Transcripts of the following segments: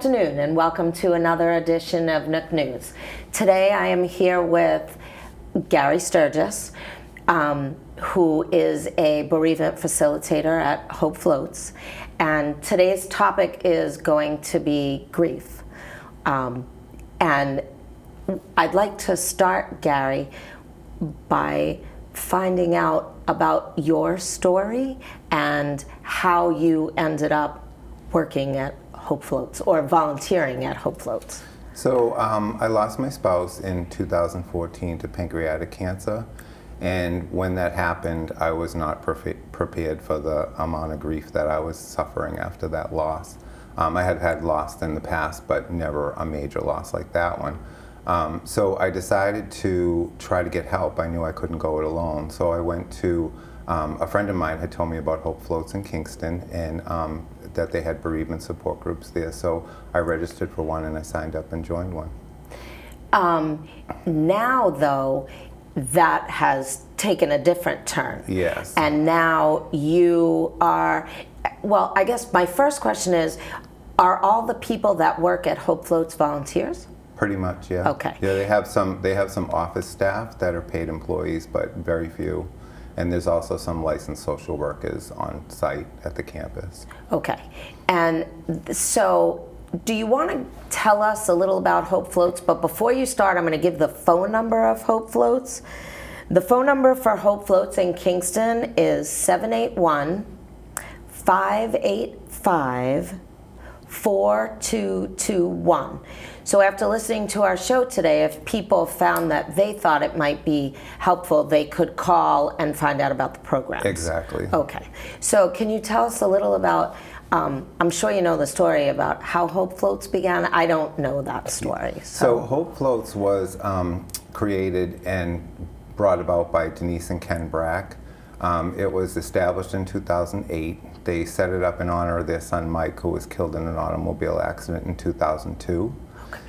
afternoon and welcome to another edition of Nook News. Today I am here with Gary Sturgis, who is a bereavement facilitator at Hope Floats. And today's topic is going to be grief. And I'd like to start, Gary, by finding out about your story and how you ended up working at Hope Floats or volunteering at Hope Floats. So I lost my spouse in 2014 to pancreatic cancer, and when that happened, I was not prepared for the amount of grief that I was suffering after that loss. I had had loss in the past, but never a major loss like that one. So I decided to try to get help. I knew I couldn't go it alone, so I went to a friend of mine had told me about Hope Floats in Kingston, and that they had bereavement support groups there. So I registered for one and I signed up and joined one. Now, though, that has taken a different turn. Yes. And now you are, well, I guess my first question is, are all the people that work at Hope Floats volunteers? Pretty much, yeah. Okay. Yeah, they have some office staff that are paid employees, but very few. And there's also some licensed social workers on site at the campus. Okay. And so do you want to tell us a little about Hope Floats? But before you start, I'm going to give the phone number of Hope Floats. The phone number for Hope Floats in Kingston is 781-585-4221. So after listening to our show today, if people found that they thought it might be helpful, they could call and find out about the program. Exactly. Okay. So can you tell us a little about, I'm sure you know the story about how Hope Floats began. I don't know that story. So Hope Floats was created and brought about by Denise and Ken Brack. It was established in 2008. They set it up in honor of their son Mike, who was killed in an automobile accident in 2002.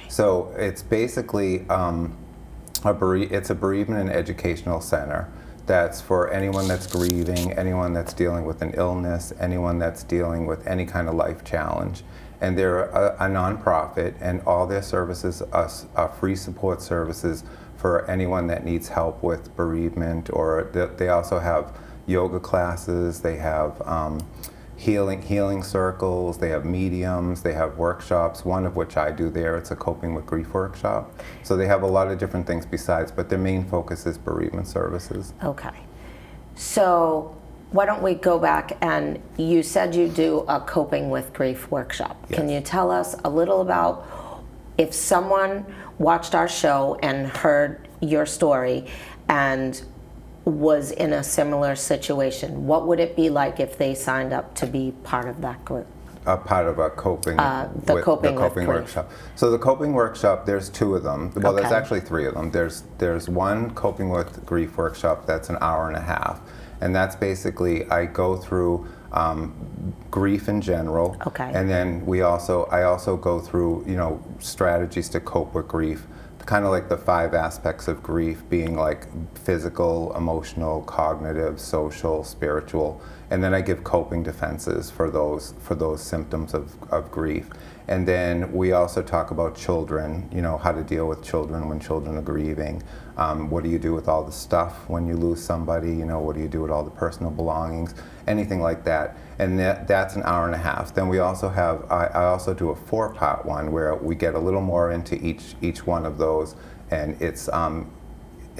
So it's basically it's a bereavement and educational center that's for anyone that's grieving, anyone that's dealing with an illness, anyone that's dealing with any kind of life challenge. And they're a nonprofit, and all their services are free support services for anyone that needs help with bereavement. Or they also have yoga classes, they have healing circles, they have mediums, they have workshops, one of which I do there. It's a coping with grief workshop. So they have a lot of different things besides, but their main focus is bereavement services. Okay. So why don't we go back, and you said you do a coping with grief workshop. Yes. Can you tell us a little about, if someone watched our show and heard your story and was in a similar situation, what would it be like if they signed up to be part of that group? A part of a coping workshop. So the coping workshop, there's two of them. Well, there's actually three of them. There's one coping with grief workshop that's an hour and a half, and that's basically I go through grief in general, and then I also go through strategies to cope with grief. Kind of like the 5 aspects of grief being like physical, emotional, cognitive, social, spiritual, and then I give coping defenses for those symptoms of grief. And then we also talk about children, how to deal with children when children are grieving. What do you do with all the stuff when you lose somebody? What do you do with all the personal belongings? Anything like that. And that's an hour and a half. Then we also have, I also do a 4-part one where we get a little more into each one of those. And it's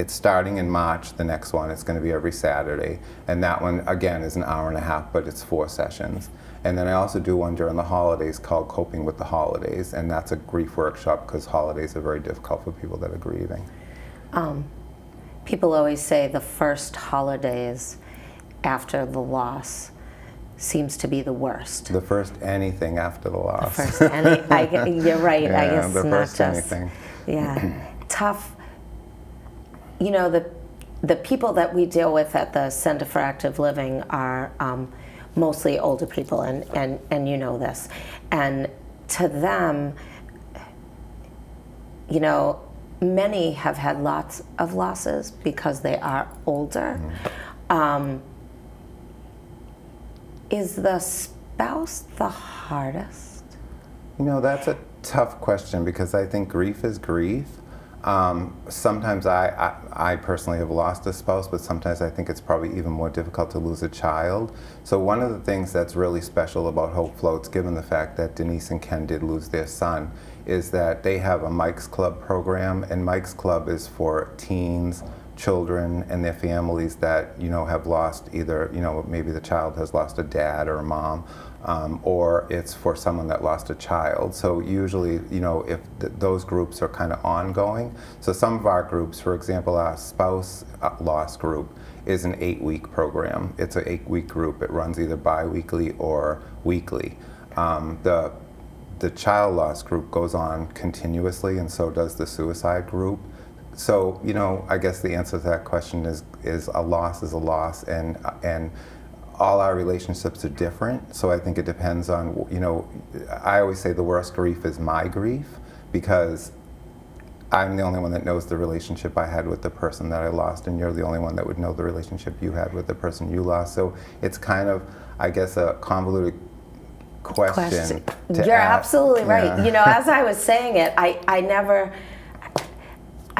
starting in March, the next one. It's going to be every Saturday. And that one, again, is an hour and a half, but it's 4 sessions. And then I also do one during the holidays called Coping with the Holidays. And that's a grief workshop because holidays are very difficult for people that are grieving. People always say the first holidays after the loss seems to be the worst. The first anything after the loss. The first you're right. Yeah, I guess the not first just anything. Yeah, tough. The people that we deal with at the Center for Active Living are mostly older people, and you know this, and to them, many have had lots of losses because they are older. Is the spouse the hardest? That's a tough question because I think grief is grief. Sometimes I personally have lost a spouse, but sometimes I think it's probably even more difficult to lose a child. So one of the things that's really special about Hope Floats, given the fact that Denise and Ken did lose their son, is that they have a Mike's Club program, and Mike's Club is for teens, children, and their families that have lost either maybe the child has lost a dad or a mom, or it's for someone that lost a child. So usually, if those groups are kind of ongoing. So some of our groups, for example, our spouse loss group is an 8-week program. It's an 8-week group. It runs either bi-weekly or weekly. The child loss group goes on continuously, and so does the suicide group. So, I guess the answer to that question is a loss, and all our relationships are different. So I think it depends on, I always say the worst grief is my grief, because I'm the only one that knows the relationship I had with the person that I lost, and you're the only one that would know the relationship you had with the person you lost. So it's kind of, I guess, a convoluted question. You're absolutely right. Yeah. As I was saying it, I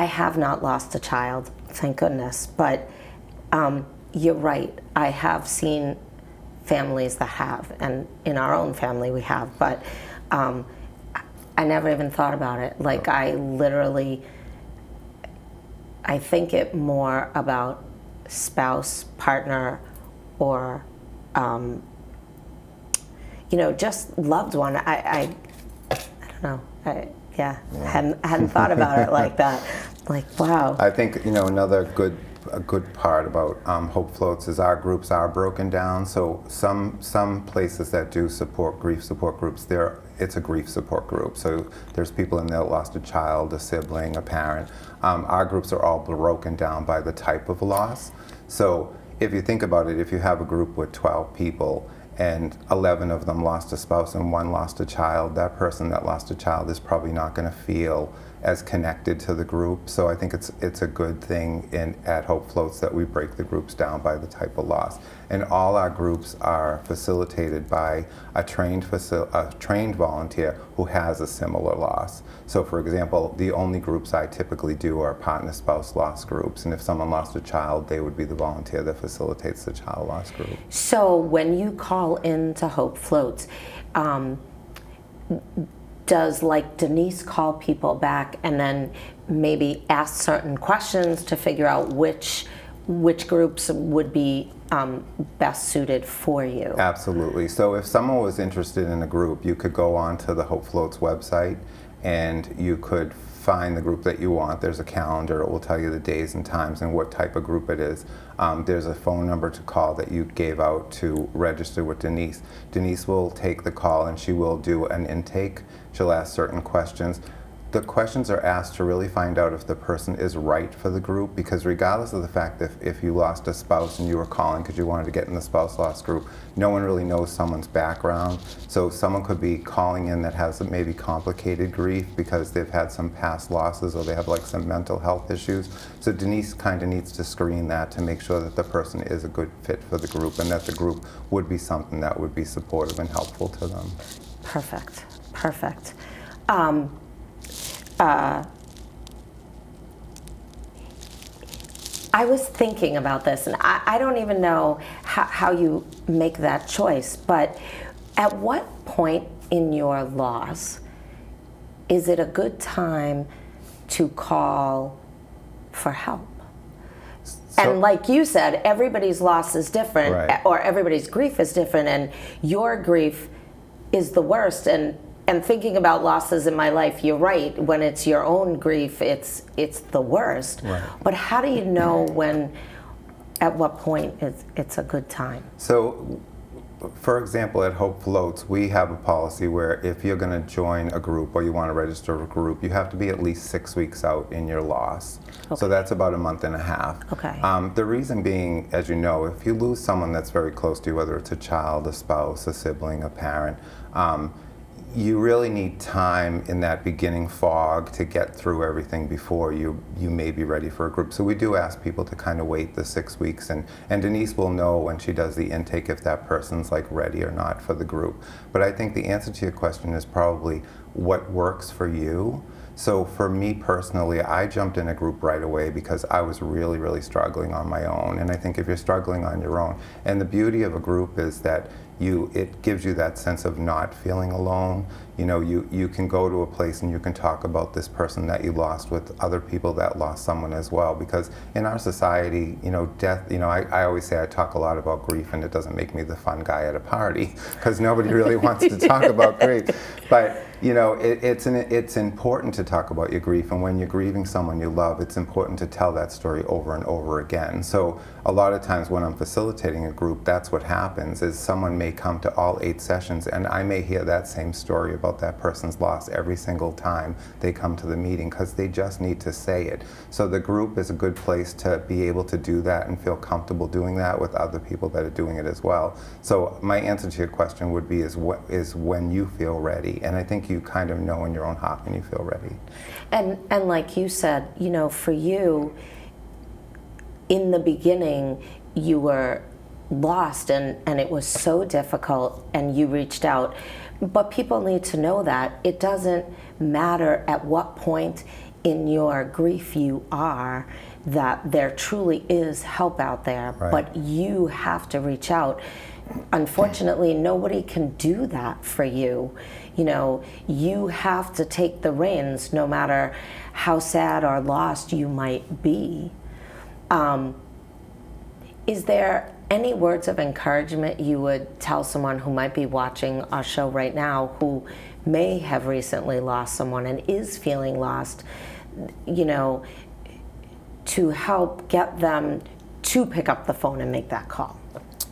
have not lost a child, thank goodness, but you're right. I have seen families that have, and in our own family we have, but I never even thought about it. Like, I think it more about spouse, partner, or just loved one. I don't know. Hadn't thought about it like that. Like, wow. I think another a good part about Hope Floats is our groups are broken down. So some places that do grief support groups, it's a grief support group. So there's people in there that lost a child, a sibling, a parent. Our groups are all broken down by the type of loss. So if you think about it, if you have a group with 12 people and 11 of them lost a spouse and 1 lost a child, that person that lost a child is probably not going to feel as connected to the group. So I think it's a good thing at Hope Floats that we break the groups down by the type of loss. And all our groups are facilitated by a trained volunteer who has a similar loss. So for example, the only groups I typically do are partner-spouse loss groups. And if someone lost a child, they would be the volunteer that facilitates the child loss group. So when you call into Hope Floats, does Denise call people back and then maybe ask certain questions to figure out which groups would be best suited for you? Absolutely. So if someone was interested in a group, you could go onto the Hope Floats website and you could find the group that you want. There's a calendar. It will tell you the days and times and what type of group it is. There's a phone number to call that you gave out to register with Denise. Denise will take the call and she will do an intake. She'll ask certain questions. The questions are asked to really find out if the person is right for the group, because regardless of the fact that if you lost a spouse and you were calling because you wanted to get in the spouse loss group, no one really knows someone's background. So someone could be calling in that has maybe complicated grief because they've had some past losses or they have some mental health issues. So Denise kind of needs to screen that to make sure that the person is a good fit for the group and that the group would be something that would be supportive and helpful to them. Perfect. I was thinking about this, and I don't even know how you make that choice, but at what point in your loss is it a good time to call for help? And like you said, everybody's loss is different, right, or everybody's grief is different, and your grief is the worst. And thinking about losses in my life, you're right. When it's your own grief, it's the worst. Right. But how do you know at what point it's a good time? So, for example, at Hope Floats, we have a policy where if you're going to join a group or you want to register a group, you have to be at least 6 weeks out in your loss. Okay. So that's about a month and a half. Okay. The reason being, as you know, if you lose someone that's very close to you, whether it's a child, a spouse, a sibling, a parent, you really need time in that beginning fog to get through everything before you may be ready for a group. So we do ask people to kind of wait the 6 weeks, and Denise will know when she does the intake if that person's like ready or not for the group. But I think the answer to your question is probably what works for you. So for me personally, I jumped in a group right away because I was really, really struggling on my own. And I think if you're struggling on your own, and the beauty of a group is that it gives you that sense of not feeling alone. You know, you can go to a place and you can talk about this person that you lost with other people that lost someone as well. Because in our society, you know, death, you know, I always say I talk a lot about grief, and it doesn't make me the fun guy at a party because nobody really wants to talk about grief. But you know, it's important to talk about your grief, and when you're grieving someone you love, it's important to tell that story over and over again. So a lot of times when I'm facilitating a group, that's what happens, is someone may come to all 8 sessions, and I may hear that same story about that person's loss every single time they come to the meeting, because they just need to say it. So the group is a good place to be able to do that and feel comfortable doing that with other people that are doing it as well. So my answer to your question would be is when you feel ready, and I think you kind of know in your own heart when you feel ready. And like you said, you know, for you, in the beginning, you were lost and it was so difficult, and you reached out. But people need to know that it doesn't matter at what point in your grief you are, that there truly is help out there, right. But you have to reach out. Unfortunately, nobody can do that for you. You know, you have to take the reins no matter how sad or lost you might be. Is there any words of encouragement you would tell someone who might be watching our show right now who may have recently lost someone and is feeling lost, you know, to help get them to pick up the phone and make that call?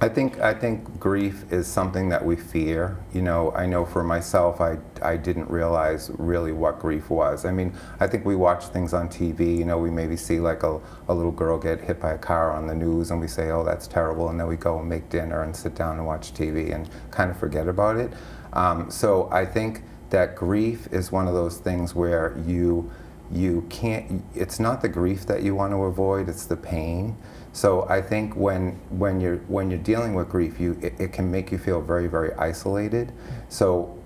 I think grief is something that we fear. You know, I know for myself, I didn't realize really what grief was. I mean, I think we watch things on TV, you know, we maybe see like a little girl get hit by a car on the news and we say, oh, that's terrible, and then we go and make dinner and sit down and watch TV and kind of forget about it. So I think that grief is one of those things where you can't, it's not the grief that you want to avoid, it's the pain. So I think when you're dealing with grief, it can make you feel very, very isolated. So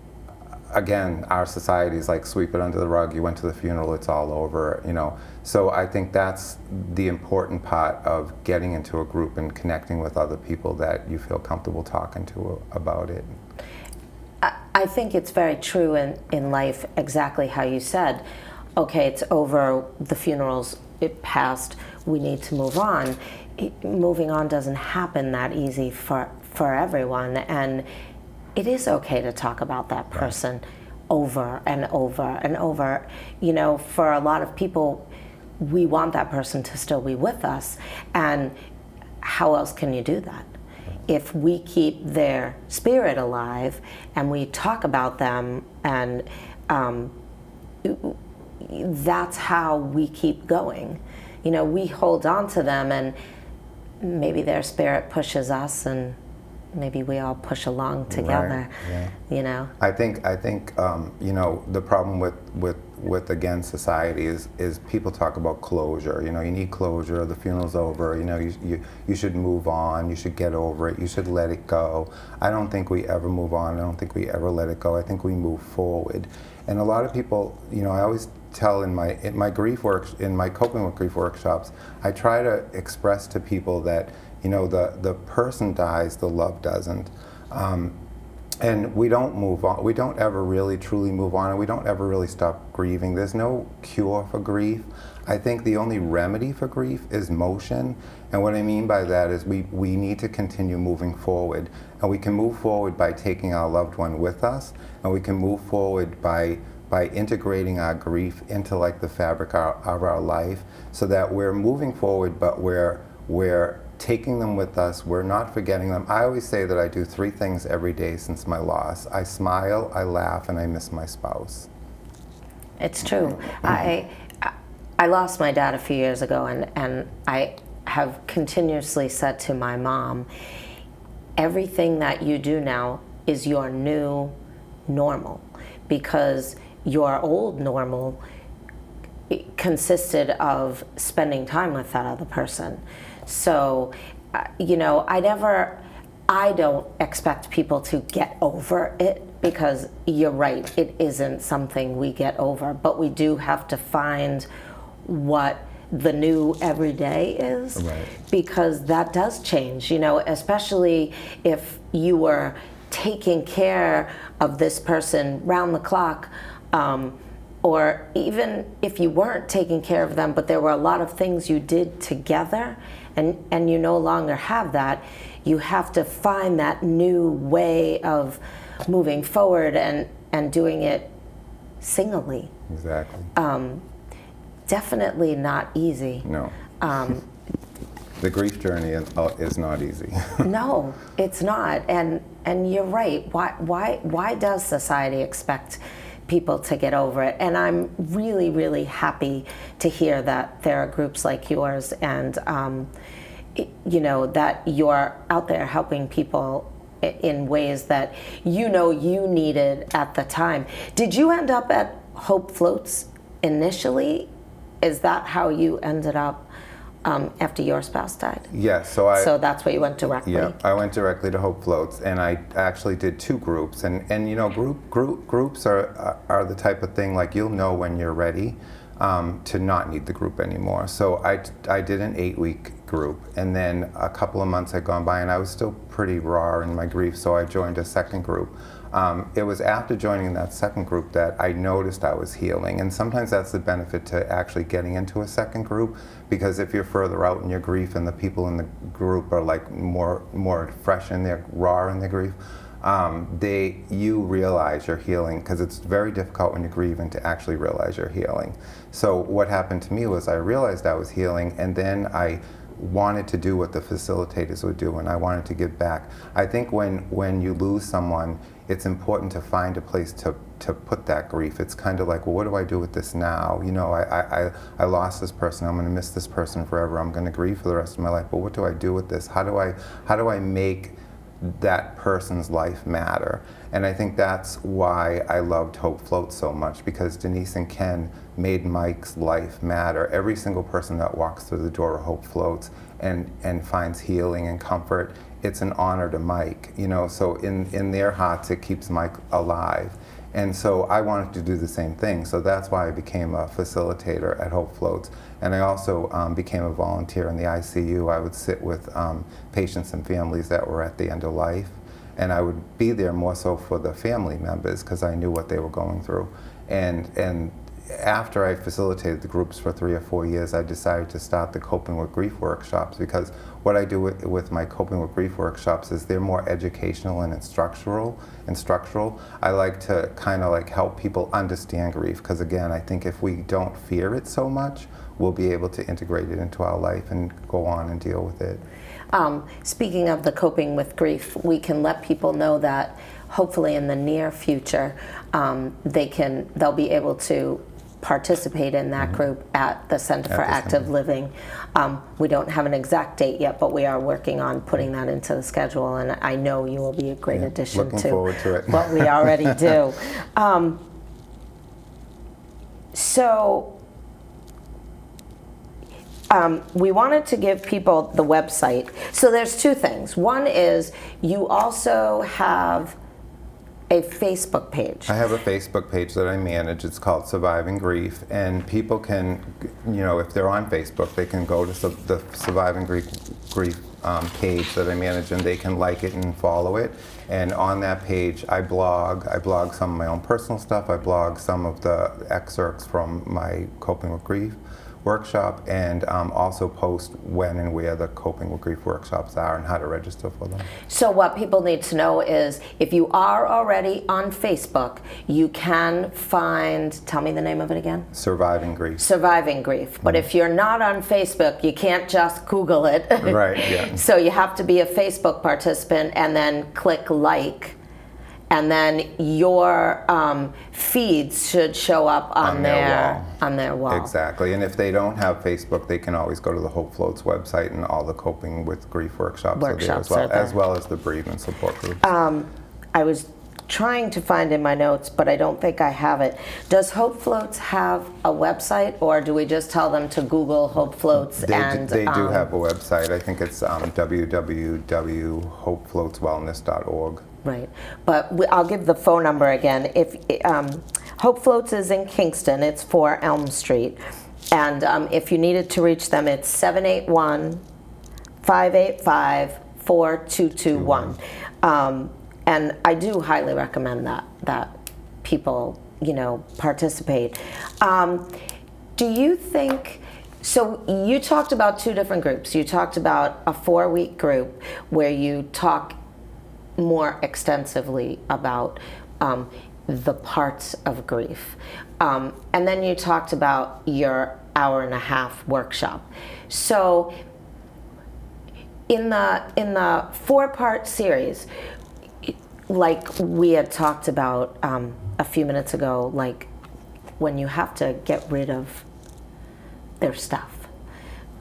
again, our society is like, sweep it under the rug, you went to the funeral, it's all over, you know. So I think that's the important part of getting into a group and connecting with other people that you feel comfortable talking to about it. I think it's very true in life, exactly how you said. Okay, it's over, the funeral's it passed, we need to move on. Moving on doesn't happen that easy for everyone, and it is okay to talk about that person right. over and over and over. You know, for a lot of people, we want that person to still be with us, and how else can you do that? If we keep their spirit alive and we talk about them, and that's how we keep going. You know, we hold on to them, and maybe their spirit pushes us, and maybe we all push along together. Right. Yeah. You know, I think you know, the problem with again society is people talk about closure. You know, you need closure. The funeral's over. You know, you should move on. You should get over it. You should let it go. I don't think we ever move on. I don't think we ever let it go. I think we move forward. And a lot of people, you know, I always tell in my grief work, in my coping with grief workshops, I try to express to people that, you know, the person dies, the love doesn't. And we don't move on. We don't ever really truly move on, and we don't ever really stop grieving. There's no cure for grief. I think the only remedy for grief is motion. And what I mean by that is we need to continue moving forward. And we can move forward by taking our loved one with us, and we can move forward by integrating our grief into like the fabric of our life, so that we're moving forward, but we're taking them with us, we're not forgetting them. I always say that I do 3 things every day since my loss. I smile, I laugh, and I miss my spouse. It's true. I lost my dad a few years ago, and I have continuously said to my mom, everything that you do now is your new normal, because your old normal consisted of spending time with that other person. So, I don't expect people to get over it, because you're right, it isn't something we get over, but we do have to find what the new everyday is, right, because that does change, especially if you were taking care of this person round the clock, or even if you weren't taking care of them, but there were a lot of things you did together, and you no longer have that. You have to find that new way of moving forward and doing it singly. Exactly. Definitely not easy. No. The grief journey is not easy. No, it's not. And you're right. Why does society expect people to get over it? And I'm really, really happy to hear that there are groups like yours, and that you're out there helping people in ways that you needed at the time. Did you end up at Hope Floats initially? Is that how you ended up after your spouse died? Yes. So that's where you went directly? Yeah, I went directly to Hope Floats, and I actually did 2 groups. And groups are the type of thing, like, you'll know when you're ready to not need the group anymore. So I did an 8-week group, and then a couple of months had gone by, and I was still pretty raw in my grief, so I joined a second group. It was after joining that second group that I noticed I was healing, and sometimes that's the benefit to actually getting into a second group, because if you're further out in your grief and the people in the group are like more fresh in their raw in their grief, you realize you're healing, because it's very difficult when you're grieving to actually realize you're healing. So what happened to me was I realized I was healing, and then I wanted to do what the facilitators would do, and I wanted to give back. I think when you lose someone, it's important to find a place to put that grief. It's kind of like, well, what do I do with this now? I lost this person. I'm going to miss this person forever. I'm going to grieve for the rest of my life. But what do I do with this? How do I make that person's life matter? And I think that's why I loved Hope Floats so much, because Denise and Ken made Mike's life matter. Every single person that walks through the door of Hope Floats and finds healing and comfort, it's an honor to Mike. So in their hearts, it keeps Mike alive. And so I wanted to do the same thing. So that's why I became a facilitator at Hope Floats. And I also became a volunteer in the ICU. I would sit with patients and families that were at the end of life. And I would be there more so for the family members, because I knew what they were going through. And after I facilitated the groups for 3 or 4 years, I decided to start the Coping with Grief workshops, because what I do with my Coping with Grief workshops is they're more educational and structural. I like to kind of like help people understand grief, because again, I think if we don't fear it so much, we'll be able to integrate it into our life and go on and deal with it. Speaking of the Coping with Grief, we can let people know that hopefully in the near future, they'll be able to participate in that group at the Center for Active Living. We don't have an exact date yet, but we are working on putting that into the schedule, and I know you will be a great addition looking forward to it. what we already do. We wanted to give people the website. So there's 2 things. One is you also have a Facebook page. I have a Facebook page that I manage. It's called Surviving Grief, and people can, if they're on Facebook, they can go to the Surviving Grief page that I manage, and they can like it and follow it. And on that page, I blog some of my own personal stuff. I blog some of the excerpts from my Coping with Grief workshop, and also post when and where the Coping with Grief workshops are and how to register for them. So what people need to know is, if you are already on Facebook, you can find, tell me the name of it again? Surviving Grief. Surviving Grief. But if you're not on Facebook, you can't just Google it. Right, yeah. So you have to be a Facebook participant and then click like, and then your feeds should show up on their wall. Exactly, and if they don't have Facebook, they can always go to the Hope Floats website, and all the Coping with Grief workshops are there, as well as the bereavement support groups. I was trying to find in my notes, but I don't think I have it. Does Hope Floats have a website, or do we just tell them to Google Hope Floats? They do have a website. I think it's www.hopefloatswellness.org. Right, but I'll give the phone number again. If Hope Floats is in Kingston, it's 4 Elm Street, and if you needed to reach them, it's 781-585-4221. And I do highly recommend that people, participate. Do you think, so you talked about 2 different groups. You talked about a 4-week group where you talk more extensively about the parts of grief. And then you talked about your 1.5-hour workshop. So in the 4-part series, like we had talked about a few minutes ago, like when you have to get rid of their stuff,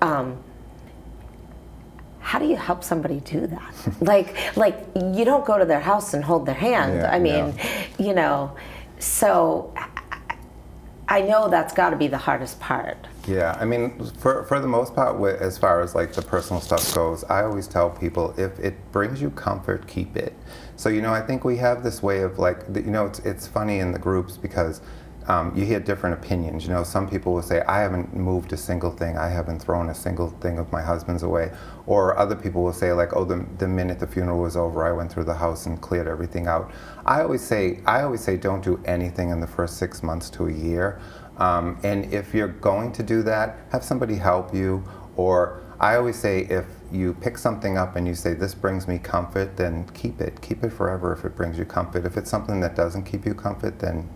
how do you help somebody do that? like you don't go to their house and hold their hand. Yeah, I mean, so I know that's got to be the hardest part. Yeah, I mean, for the most part, as far as like the personal stuff goes, I always tell people, if it brings you comfort, keep it. So, I think we have this way of like, it's funny in the groups because you hear different opinions. Some people will say, I haven't moved a single thing. I haven't thrown a single thing of my husband's away. Or other people will say like, oh, the minute the funeral was over, I went through the house and cleared everything out. I always say don't do anything in the first 6 months to a year. And if you're going to do that, have somebody help you. Or I always say, if you pick something up and you say, this brings me comfort, then keep it. Keep it forever if it brings you comfort. If it's something that doesn't keep you comfort, then,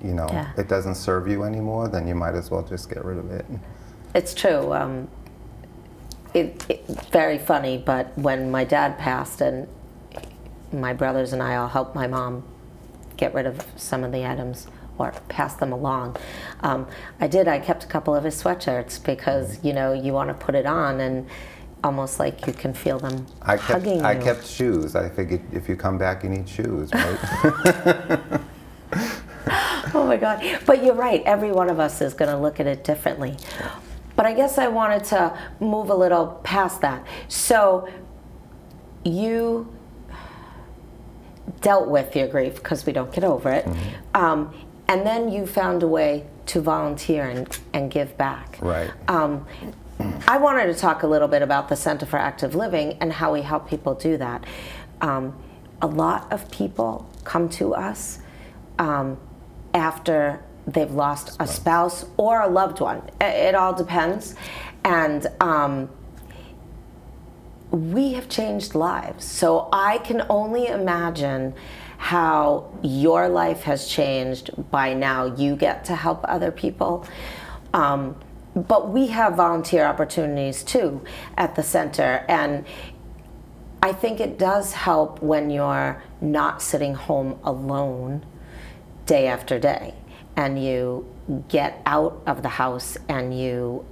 it doesn't serve you anymore, then you might as well just get rid of it. It's true. It's very funny, but when my dad passed and my brothers and I all helped my mom get rid of some of the items or pass them along, I kept a couple of his sweatshirts because, you want to put it on and almost like you can feel them hugging you. I kept shoes. I figured if you come back, you need shoes, right? Oh my God. But you're right. Every one of us is going to look at it differently. But I guess I wanted to move a little past that. So you dealt with your grief because we don't get over it. Mm-hmm. And then you found a way to volunteer and give back. Right. I wanted to talk a little bit about the Center for Active Living and how we help people do that. A lot of people come to us after they've lost a spouse or a loved one. It all depends. And we have changed lives. So I can only imagine how your life has changed by now. You get to help other people. But we have volunteer opportunities too at the center. And I think it does help when you're not sitting home alone day after day, and you get out of the house and you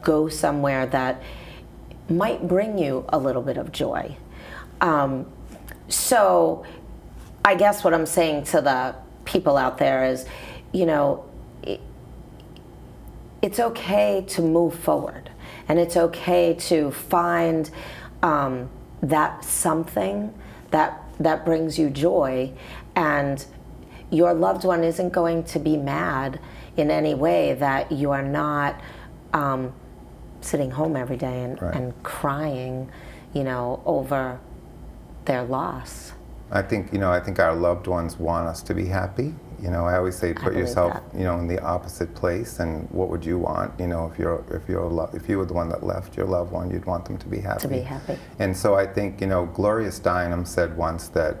go somewhere that might bring you a little bit of joy. So I guess what I'm saying to the people out there is, it's okay to move forward, and it's okay to find that something that brings you joy, and your loved one isn't going to be mad in any way that you are not sitting home every day and crying, over their loss. I think our loved ones want us to be happy. I always say, put yourself, in the opposite place, and what would you want? If you were the one that left your loved one, you'd want them to be happy. To be happy. And so I think, Gloria Steinem said once that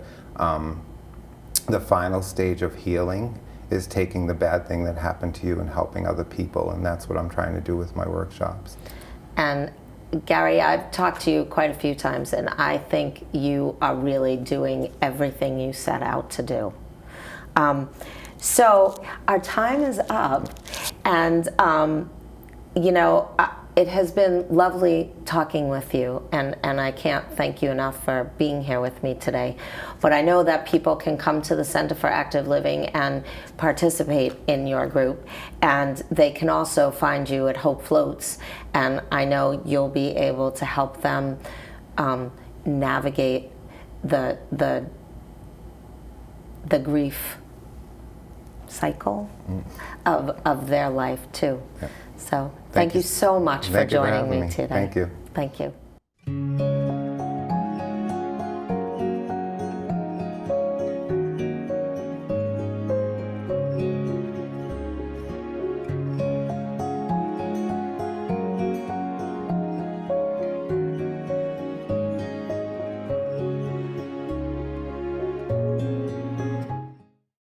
the final stage of healing is taking the bad thing that happened to you and helping other people, and that's what I'm trying to do with my workshops. And Gary, I've talked to you quite a few times, and I think you are really doing everything you set out to do. So our time is up, and it has been lovely talking with you, and I can't thank you enough for being here with me today. But I know that people can come to the Center for Active Living and participate in your group, and they can also find you at Hope Floats, and I know you'll be able to help them navigate the grief cycle of their life too. Yeah. So thank you so much for joining me today. Thank you. Thank you.